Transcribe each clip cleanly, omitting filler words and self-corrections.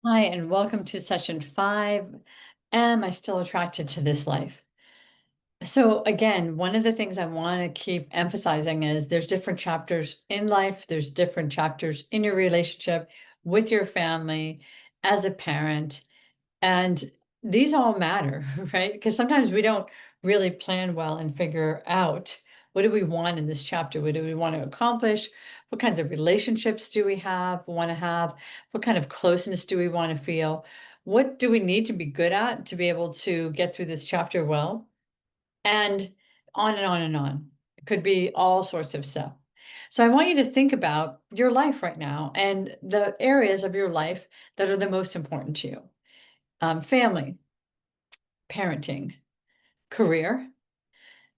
Hi, and welcome to session 5. Am I still attracted to this life? So again, one of the things I want to keep emphasizing is there's different chapters in life. There's different chapters in your relationship with your family, as a parent, and these all matter, right? Because sometimes we don't really plan well and figure out what do we want in this chapter? What do we want to accomplish? What kinds of relationships do we want to have? What kind of closeness do we want to feel? What do we need to be good at to be able to get through this chapter well? And on and on and on. It could be all sorts of stuff. So I want you to think about your life right now and the areas of your life that are the most important to you. Family, parenting, career,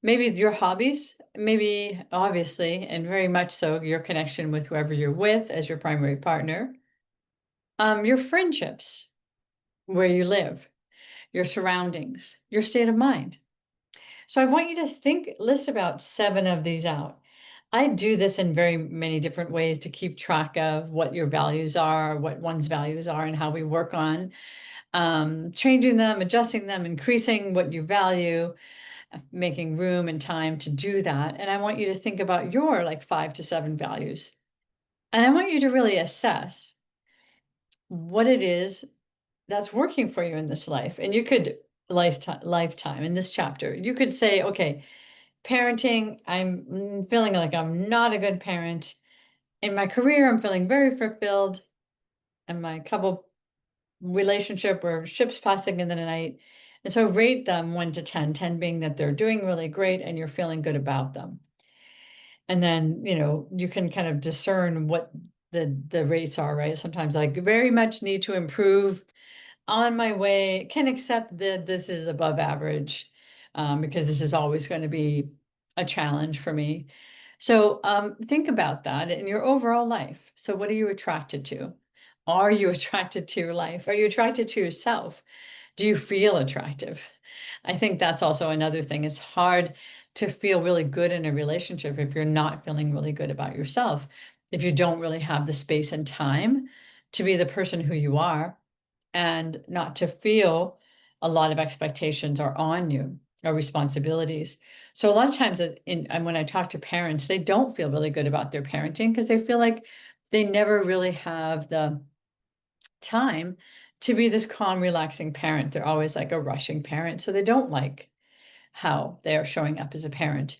maybe your hobbies, maybe obviously, and very much so, your connection with whoever you're with as your primary partner, your friendships, where you live, your surroundings, your state of mind. So I want you to list about 7 of these out. I do this in very many different ways to keep track of what your values are, what one's values are, and how we work on changing them, adjusting them, increasing what you value, making room and time to do that. And I want you to think about your like 5 to 7 values. And I want you to really assess what it is that's working for you in this life. And you could lifetime in this chapter, you could say, okay, parenting, I'm feeling like I'm not a good parent. In my career, I'm feeling very fulfilled. And my couple relationship where ships passing in the night. And so rate them 1 to 10, 10 being that they're doing really great and you're feeling good about them. And then, you can kind of discern what the rates are, right? Sometimes like very much need to improve, on my way, can accept that this is above average, because this is always going to be a challenge for me. So think about that in your overall life. So what are you attracted to? Are you attracted to your life? Are you attracted to yourself? Do you feel attractive? I think that's also another thing. It's hard to feel really good in a relationship if you're not feeling really good about yourself, if you don't really have the space and time to be the person who you are and not to feel a lot of expectations are on you or responsibilities. So a lot of times and when I talk to parents, they don't feel really good about their parenting because they feel like they never really have the time to be this calm, relaxing parent. They're always like a rushing parent. So they don't like how they are showing up as a parent.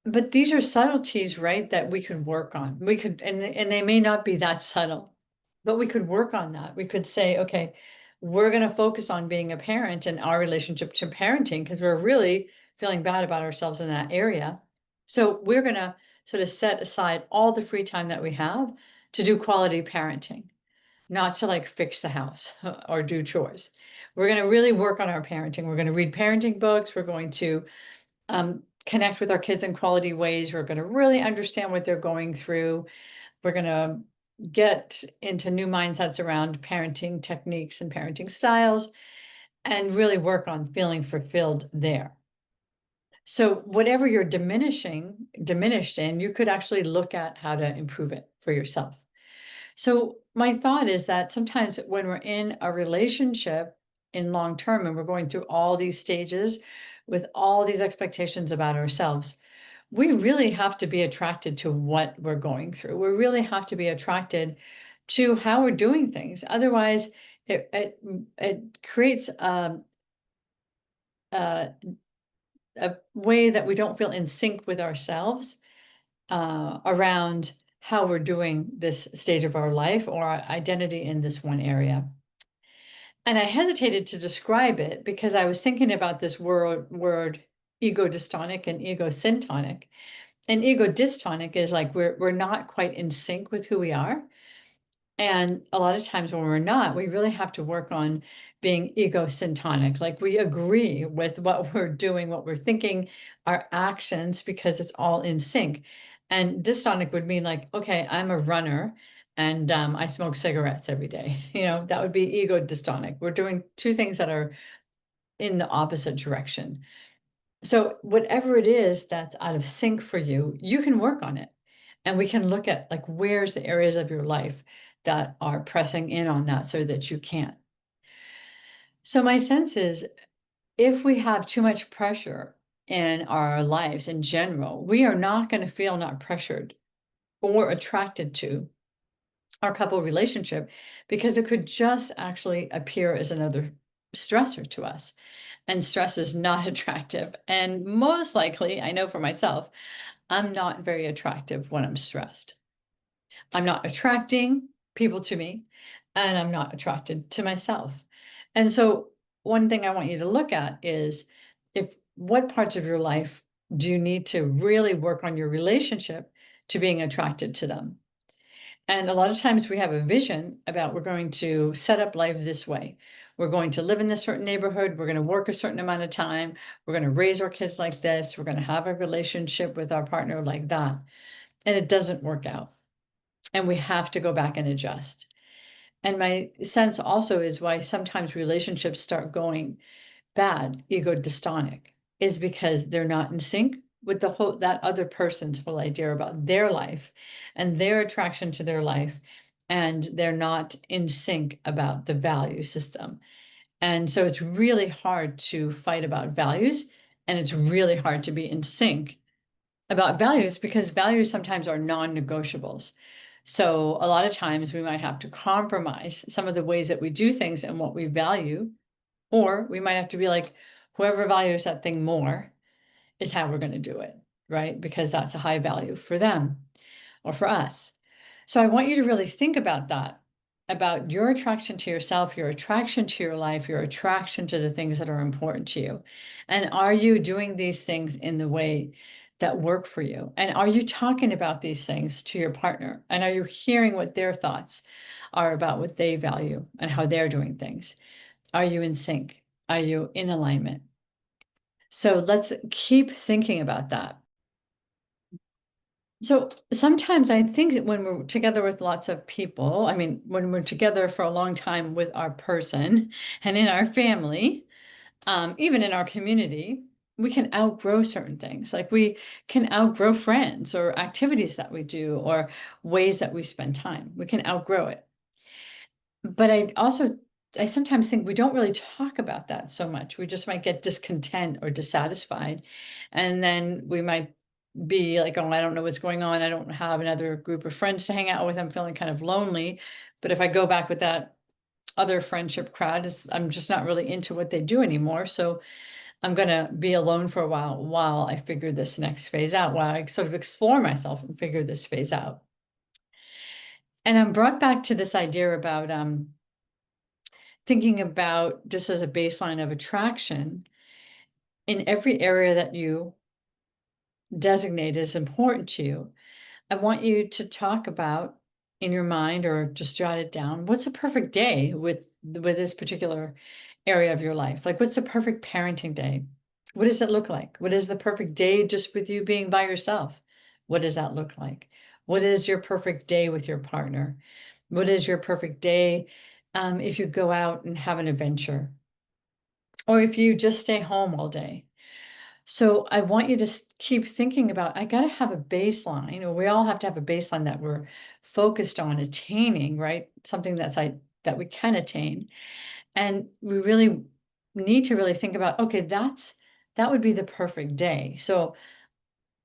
But these are subtleties, right, that we could work on. We could, and they may not be that subtle, but we could work on that. We could say, okay, we're going to focus on being a parent and our relationship to parenting because we're really feeling bad about ourselves in that area. So we're going to sort of set aside all the free time that we have to do quality parenting, not to like fix the house or do chores. We're going to really work on our parenting. We're going to read parenting books. We're going to connect with our kids in quality ways. We're going to really understand what they're going through. We're going to get into new mindsets around parenting techniques and parenting styles and really work on feeling fulfilled there. So whatever you're diminished in, you could actually look at how to improve it for yourself. So my thought is that sometimes when we're in a relationship in long term and we're going through all these stages with all these expectations about ourselves, we really have to be attracted to what we're going through. We really have to be attracted to how we're doing things. Otherwise, it creates a, a way that we don't feel in sync with ourselves around how we're doing this stage of our life or our identity in this one area. And I hesitated to describe it because I was thinking about this word ego-dystonic and ego-syntonic. And ego-dystonic is like we're not quite in sync with who we are. And a lot of times when we're not, we really have to work on being ego-syntonic. Like we agree with what we're doing, what we're thinking, our actions, because it's all in sync. And dystonic would mean like, okay, I'm a runner and I smoke cigarettes every day. That would be ego-dystonic. We're doing two things that are in the opposite direction. So whatever it is that's out of sync for you, you can work on it. And we can look at like, where's the areas of your life that are pressing in on that so that you can't. So my sense is, if we have too much pressure in our lives in general, we are not going to feel not pressured or attracted to our couple relationship, because it could just actually appear as another stressor to us. And stress is not attractive. And most likely, I know for myself, I'm not very attractive when I'm stressed. I'm not attracting people to me, and I'm not attracted to myself. And so one thing I want you to look at is, if what parts of your life do you need to really work on your relationship to being attracted to them? And a lot of times we have a vision about, we're going to set up life this way. We're going to live in this certain neighborhood. We're going to work a certain amount of time. We're going to raise our kids like this. We're going to have a relationship with our partner like that. And it doesn't work out. And we have to go back and adjust. And my sense also is why sometimes relationships start going bad, ego-dystonic, is because they're not in sync with that other person's whole idea about their life and their attraction to their life, and they're not in sync about the value system. And so it's really hard to fight about values, and it's really hard to be in sync about values, because values sometimes are non-negotiables. So a lot of times we might have to compromise some of the ways that we do things and what we value, or we might have to be like, whoever values that thing more is how we're going to do it, right? Because that's a high value for them or for us. So I want you to really think about that, about your attraction to yourself, your attraction to your life, your attraction to the things that are important to you. And are you doing these things in the way that work for you? And are you talking about these things to your partner? And are you hearing what their thoughts are about what they value and how they're doing things? Are you in sync? Are you in alignment? So let's keep thinking about that. So sometimes I think that when we're together with lots of people, I mean, when we're together for a long time with our person and in our family, even in our community, we can outgrow certain things. Like we can outgrow friends or activities that we do or ways that we spend time. We can outgrow it. But I sometimes think we don't really talk about that so much. We just might get discontent or dissatisfied. And then we might be like, oh, I don't know what's going on. I don't have another group of friends to hang out with. I'm feeling kind of lonely. But if I go back with that other friendship crowd, I'm just not really into what they do anymore. So I'm going to be alone for a while I figure this next phase out, while I sort of explore myself and figure this phase out. And I'm brought back to this idea about thinking about, just as a baseline of attraction, in every area that you designate as important to you, I want you to talk about in your mind, or just jot it down, what's a perfect day with this particular area of your life? Like, what's a perfect parenting day? What does it look like? What is the perfect day just with you being by yourself? What does that look like? What is your perfect day with your partner? What is your perfect day if you go out and have an adventure? Or if you just stay home all day? So I want you to keep thinking about, I got to have a baseline, or we all have to have a baseline that we're focused on attaining, right? Something that we can attain. And we really need to really think about, okay, that would be the perfect day. So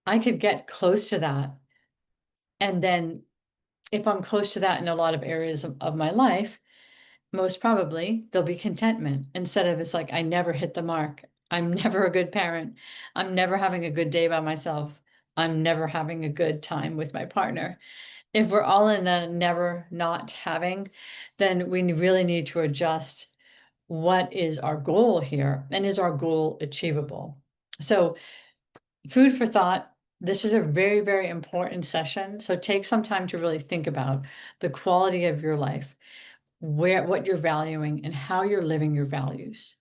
I could get close to that. And then if I'm close to that in a lot of areas of my life, most probably there'll be contentment, instead of, it's like, I never hit the mark. I'm never a good parent. I'm never having a good day by myself. I'm never having a good time with my partner. If we're all in the never not having, then we really need to adjust, what is our goal here, and is our goal achievable? So food for thought. This is a very, very important session. So take some time to really think about the quality of your life, what you're valuing, and how you're living your values.